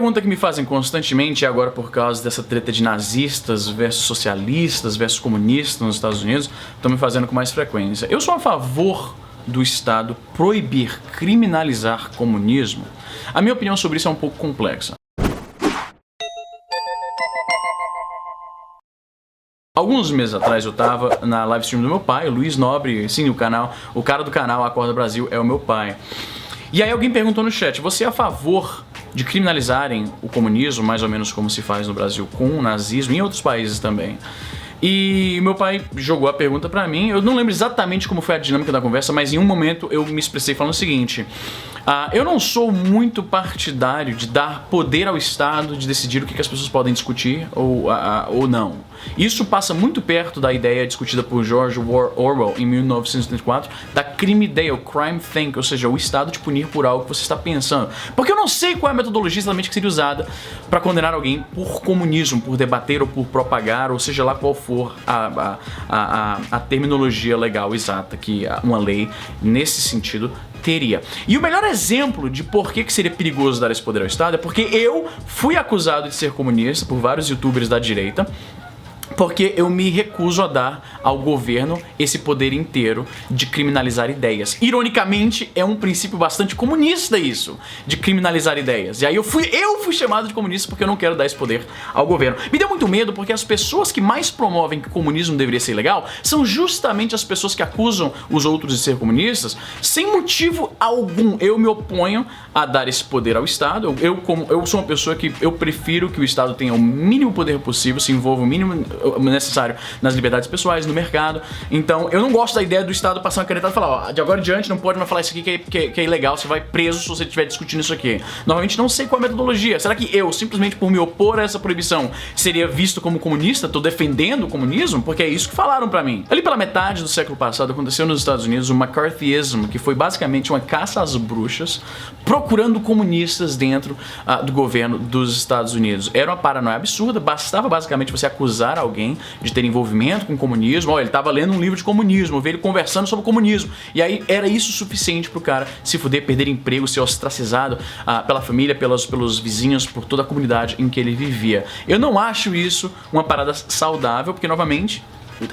pergunta que me fazem constantemente, agora por causa dessa treta de nazistas versus socialistas versus comunistas nos Estados Unidos, estão me fazendo com mais frequência. Eu sou a favor do Estado proibir, criminalizar comunismo. A minha opinião sobre isso é um pouco complexa. Alguns meses atrás eu tava na live stream do meu pai, o Luiz Nobre, sim, o cara do canal Acorda Brasil é o meu pai. E aí alguém perguntou no chat, você é a favor de criminalizarem o comunismo, mais ou menos como se faz no Brasil com o nazismo e em outros países também? E meu pai jogou a pergunta pra mim, eu não lembro exatamente como foi a dinâmica da conversa, mas em um momento eu me expressei falando o seguinte: eu não sou muito partidário de dar poder ao Estado de decidir o que as pessoas podem discutir ou não. Isso passa muito perto da ideia discutida por George Orwell em 1984, da crime day, o crime think, ou seja, o Estado te punir por algo que você está pensando. Porque eu não sei qual é a metodologia exatamente que seria usada para condenar alguém por comunismo, por debater ou por propagar, ou seja lá qual for a terminologia legal exata que uma lei nesse sentido teria. E o melhor exemplo de por que seria perigoso dar esse poder ao Estado é porque eu fui acusado de ser comunista por vários youtubers da direita, porque eu me recuso a dar ao governo esse poder inteiro de criminalizar ideias. Ironicamente, é um princípio bastante comunista isso, de criminalizar ideias. E aí eu fui chamado de comunista porque eu não quero dar esse poder ao governo. Me deu muito medo porque as pessoas que mais promovem que o comunismo deveria ser legal são justamente as pessoas que acusam os outros de ser comunistas sem motivo algum. Eu me oponho a dar esse poder ao Estado. Eu sou uma pessoa que eu prefiro que o Estado tenha o mínimo poder possível, se envolva o mínimo necessário nas liberdades pessoais, no mercado. Então eu não gosto da ideia do Estado passar uma canetada e falar, ó, de agora em diante não pode mais falar isso aqui que é ilegal, você vai preso se você estiver discutindo isso aqui. Novamente não sei qual é a metodologia. Será que eu, simplesmente por me opor a essa proibição, seria visto como comunista? Tô defendendo o comunismo? Porque é isso que falaram pra mim. Ali pela metade do século passado aconteceu nos Estados Unidos o McCarthyismo, que foi basicamente uma caça às bruxas, procurando comunistas dentro do governo dos Estados Unidos. Era uma paranoia absurda, bastava basicamente você acusar alguém de ter envolvimento com o comunismo. Ele tava lendo um livro de comunismo, eu vi ele conversando sobre o comunismo, e aí era isso suficiente pro cara se fuder, perder emprego, ser ostracizado pela família, pelos vizinhos, por toda a comunidade em que ele vivia. Eu não acho isso uma parada saudável, porque novamente,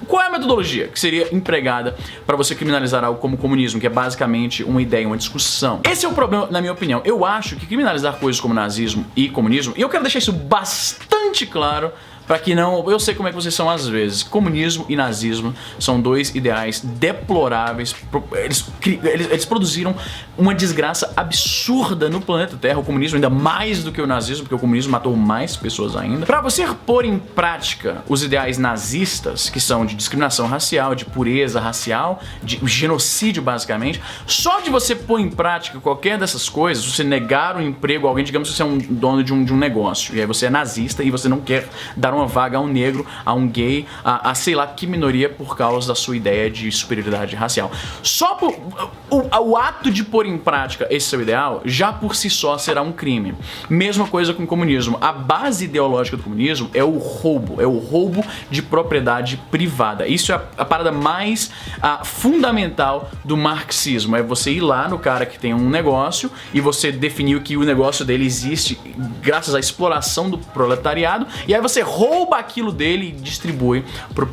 qual é a metodologia que seria empregada para você criminalizar algo como o comunismo, que é basicamente uma ideia, uma discussão? Esse é o problema, na minha opinião. Eu acho que criminalizar coisas como nazismo e comunismo, e eu quero deixar isso bastante claro, pra que não... Eu sei como é que vocês são às vezes. Comunismo e nazismo são dois ideais deploráveis. Eles produziram uma desgraça absurda no planeta Terra. O comunismo ainda mais do que o nazismo, porque o comunismo matou mais pessoas ainda. Pra você pôr em prática os ideais nazistas, que são de discriminação racial, de pureza racial, de genocídio basicamente, só de você pôr em prática qualquer dessas coisas, você negar um emprego a alguém, digamos que você é um dono de um negócio, e aí você é nazista e você não quer dar uma vaga a um negro, a um gay, a sei lá que minoria por causa da sua ideia de superioridade racial. Só por o ato de pôr em prática esse seu ideal, já por si só será um crime. Mesma coisa com o comunismo. A base ideológica do comunismo é o roubo de propriedade privada. Isso é a parada mais fundamental do marxismo. É você ir lá no cara que tem um negócio e você definir que o negócio dele existe graças à exploração do proletariado, e aí você rouba aquilo dele e distribui pro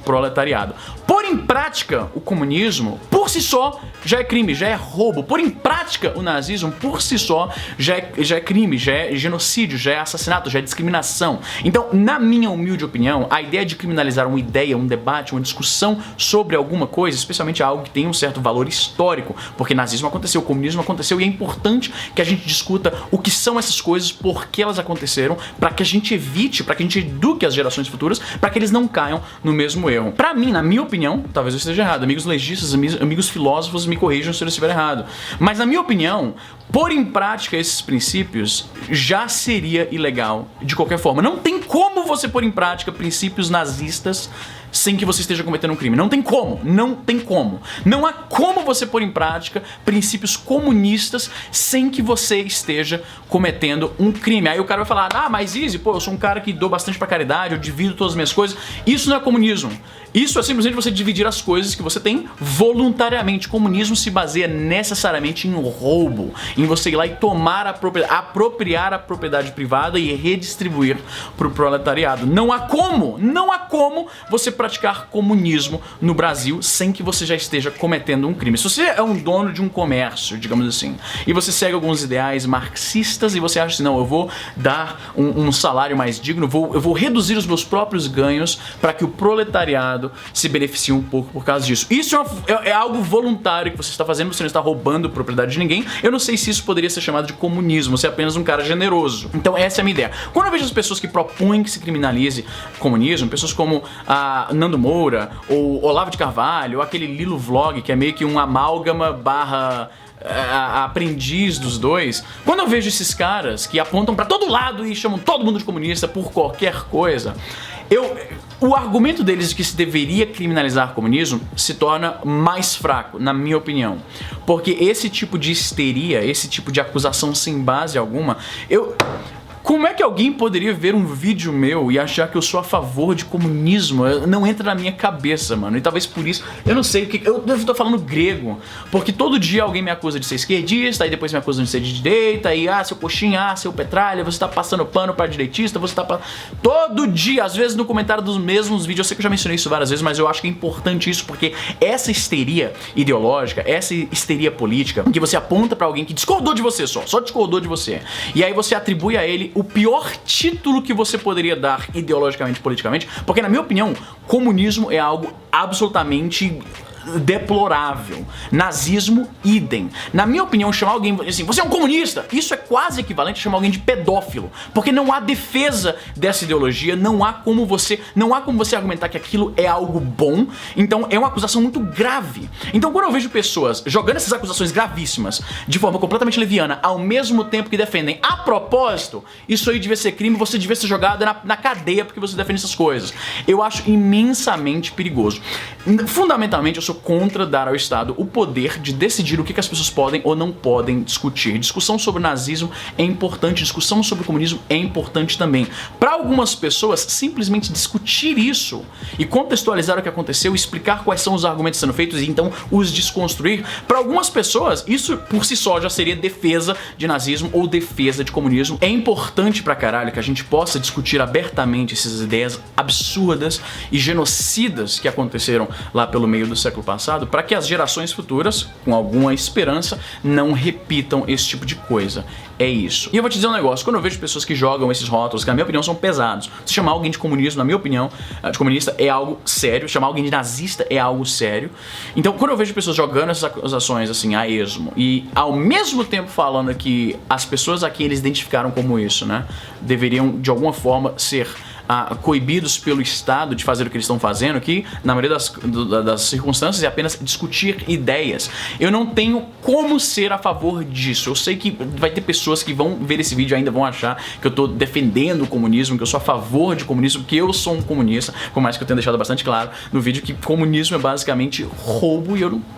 proletariado. Pôr em prática o comunismo, por si só, já é crime, já é roubo. Pôr em prática o nazismo, por si só, já é crime, já é genocídio, já é assassinato, já é discriminação. Então, na minha humilde opinião, a ideia de criminalizar uma ideia, um debate, uma discussão sobre alguma coisa, especialmente algo que tem um certo valor histórico, porque nazismo aconteceu, comunismo aconteceu, e é importante que a gente discuta o que são essas coisas, por que elas aconteceram, para que a gente evite, para que a gente eduque as gerações futuras, para que eles não caiam no mesmo erro. Pra mim, na minha opinião, talvez eu esteja errado, amigos legistas, amigos filósofos me corrijam se eu estiver errado, mas na minha opinião, pôr em prática esses princípios já seria ilegal de qualquer forma. Não tem como você pôr em prática princípios nazistas sem que você esteja cometendo um crime. Não tem como, não tem como. Não há como você pôr em prática princípios comunistas sem que você esteja cometendo um crime. Aí o cara vai falar, ah, mas Easy, pô, eu sou um cara que dou bastante pra caridade, eu divido todas as minhas coisas. Isso não é comunismo. Isso é simplesmente você dividir as coisas que você tem voluntariamente. Comunismo se baseia necessariamente em roubo, em você ir lá e tomar a propriedade, apropriar a propriedade privada e redistribuir pro proletariado. Não há como você praticar comunismo no Brasil sem que você já esteja cometendo um crime. Se você é um dono de um comércio, digamos assim, e você segue alguns ideais marxistas e você acha assim, não, eu vou dar um salário mais digno, eu vou reduzir os meus próprios ganhos para que o proletariado se beneficie um pouco por causa disso. Isso é algo voluntário que você está fazendo, você não está roubando propriedade de ninguém. Eu não sei se isso poderia ser chamado de comunismo, você é apenas um cara generoso. Então essa é a minha ideia. Quando eu vejo as pessoas que propõem que se criminalize comunismo, pessoas como a Nando Moura, ou Olavo de Carvalho, ou aquele Lilo Vlog, que é meio que um amálgama barra aprendiz dos dois, quando eu vejo esses caras que apontam pra todo lado e chamam todo mundo de comunista por qualquer coisa, o argumento deles de que se deveria criminalizar comunismo se torna mais fraco, na minha opinião. Porque esse tipo de histeria, esse tipo de acusação sem base alguma, como é que alguém poderia ver um vídeo meu e achar que eu sou a favor de comunismo? Não entra na minha cabeça, mano. E talvez por isso, eu não sei, eu tô falando grego. Porque todo dia alguém me acusa de ser esquerdista, aí depois me acusa de ser de direita, aí, seu coxinha, seu petralha, você tá passando pano pra direitista, você tá todo dia, às vezes no comentário dos mesmos vídeos, eu sei que eu já mencionei isso várias vezes, mas eu acho que é importante isso, porque essa histeria ideológica, essa histeria política, que você aponta pra alguém que discordou de você só discordou de você, e aí você atribui a ele o pior título que você poderia dar ideologicamente, politicamente, porque na minha opinião, comunismo é algo absolutamente deplorável. Nazismo, idem. Na minha opinião, chamar alguém assim, você é um comunista, isso é quase equivalente a chamar alguém de pedófilo, porque não há defesa dessa ideologia, não há como você argumentar que aquilo é algo bom, então é uma acusação muito grave. Então quando eu vejo pessoas jogando essas acusações gravíssimas de forma completamente leviana, ao mesmo tempo que defendem, a propósito, isso aí devia ser crime, você devia ser jogado na cadeia porque você defende essas coisas. Eu acho imensamente perigoso. Fundamentalmente, eu sou contra dar ao Estado o poder de decidir o que as pessoas podem ou não podem discutir. Discussão sobre o nazismo é importante, discussão sobre o comunismo é importante também. Para algumas pessoas, simplesmente discutir isso e contextualizar o que aconteceu, explicar quais são os argumentos sendo feitos e então os desconstruir, para algumas pessoas, isso por si só já seria defesa de nazismo ou defesa de comunismo. É importante pra caralho que a gente possa discutir abertamente essas ideias absurdas e genocidas que aconteceram lá pelo meio do século passado, para que as gerações futuras, com alguma esperança, não repitam esse tipo de coisa. É isso. E eu vou te dizer um negócio, quando eu vejo pessoas que jogam esses rótulos, que na minha opinião são pesados, se chamar alguém de comunismo, na minha opinião, de comunista é algo sério, chamar alguém de nazista é algo sério. Então quando eu vejo pessoas jogando essas acusações assim a esmo e ao mesmo tempo falando que as pessoas a quem eles identificaram como isso, né, deveriam de alguma forma ser coibidos pelo Estado de fazer o que eles estão fazendo, que na maioria das circunstâncias é apenas discutir ideias. Eu não tenho como ser a favor disso. Eu sei que vai ter pessoas que vão ver esse vídeo e ainda vão achar que eu tô defendendo o comunismo, que eu sou a favor de comunismo, que eu sou um comunista, por mais que eu tenha deixado bastante claro no vídeo que comunismo é basicamente roubo e eu não...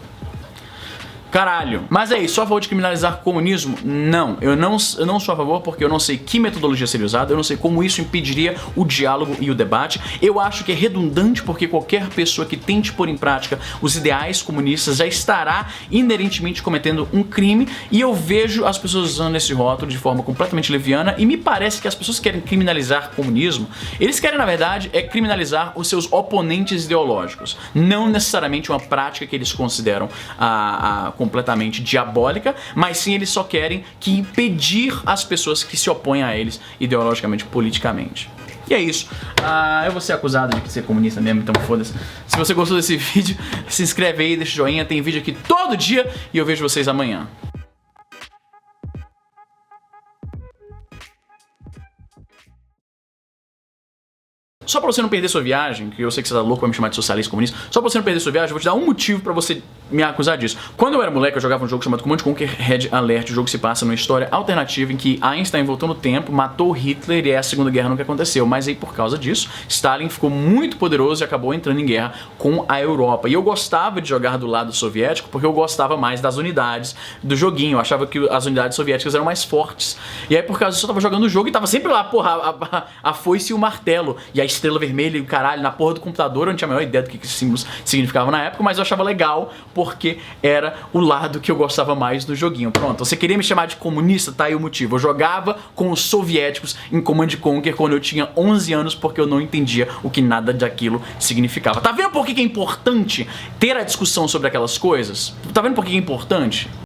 Caralho. Mas é isso, sou a favor de criminalizar comunismo? Não. Eu não sou a favor porque eu não sei que metodologia seria usada, eu não sei como isso impediria o diálogo e o debate. Eu acho que é redundante porque qualquer pessoa que tente pôr em prática os ideais comunistas já estará inerentemente cometendo um crime, e eu vejo as pessoas usando esse rótulo de forma completamente leviana, e me parece que as pessoas que querem criminalizar comunismo, eles querem na verdade criminalizar os seus oponentes ideológicos, não necessariamente uma prática que eles consideram completamente diabólica, mas sim eles só querem que impedir as pessoas que se opõem a eles ideologicamente, politicamente. E é isso. Eu vou ser acusado de ser comunista mesmo, então foda-se. Se você gostou desse vídeo, se inscreve aí, deixa o joinha, tem vídeo aqui todo dia e eu vejo vocês amanhã. só pra você não perder sua viagem, que eu sei que você tá louco pra me chamar de socialista comunista, só pra você não perder sua viagem, eu vou te dar um motivo pra você me acusar disso. Quando eu era moleque, eu jogava um jogo chamado Command Conquer Red Alert. O jogo se passa numa história alternativa em que Einstein voltou no tempo, matou Hitler e a Segunda Guerra nunca aconteceu. Mas aí, por causa disso, Stalin ficou muito poderoso e acabou entrando em guerra com a Europa. E eu gostava de jogar do lado soviético porque eu gostava mais das unidades do joguinho. Eu achava que as unidades soviéticas eram mais fortes. E aí, por causa disso, eu tava jogando o jogo e tava sempre lá, porra, a foice e o martelo. E a estrela vermelha e o caralho na porra do computador. Eu não tinha a menor ideia do que esses símbolos significavam na época, mas eu achava legal porque era o lado que eu gostava mais do joguinho. Pronto, você queria me chamar de comunista? Tá aí o motivo. Eu jogava com os soviéticos em Command Conquer quando eu tinha 11 anos porque eu não entendia o que nada daquilo significava. Tá vendo por que é importante ter a discussão sobre aquelas coisas? Tá vendo por que é importante?